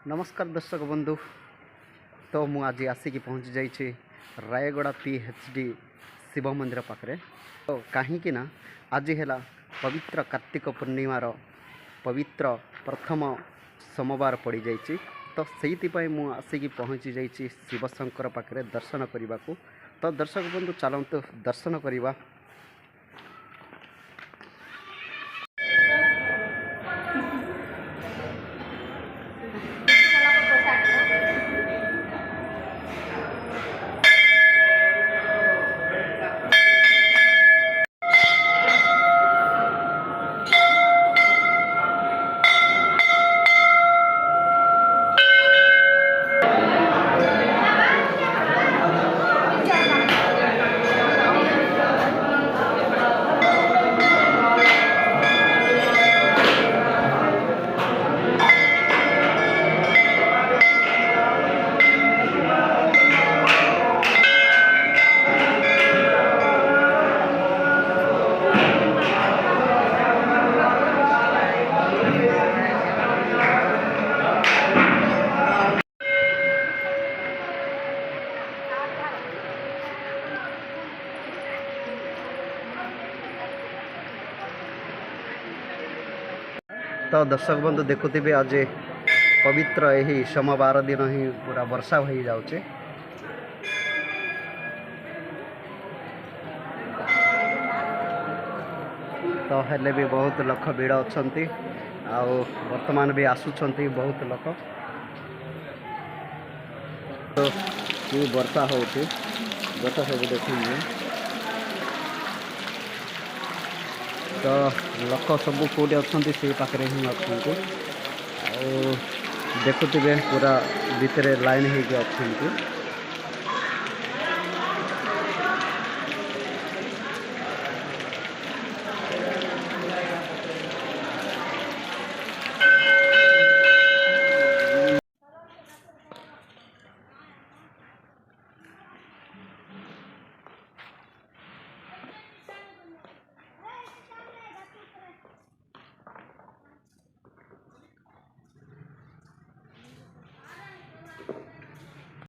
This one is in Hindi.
नमस्कार दर्शक बंधु। तो मु आज आसिक पहुँची जाइए रायगड़ा PHD शिव मंदिर पाखे। तो कहीं ना आज है पवित्र कार्तिक पूर्णिमार पवित्र प्रथम सोमवार पड़ जाइए। तो से मु आसिक पहुँची जाइए शिव शंकर पाखे दर्शन करने को। तो दर्शक बंधु चलते दर्शन करवा। तो दर्शक बंधु देखुवे आज पवित्र यही सोमवार दिन ही पूरा वर्षा हो जाऊे। तो हेले भी बहुत लोक भिड़ अच्छा वर्तमान भी आसुंच बहुत लोक। तो ये वर्षा हो गत सब देखिए। तो लोक सब कौटे अच्छा से पाखे ही अच्छा देखुवे पूरा भितर लाइन हो अच्छा।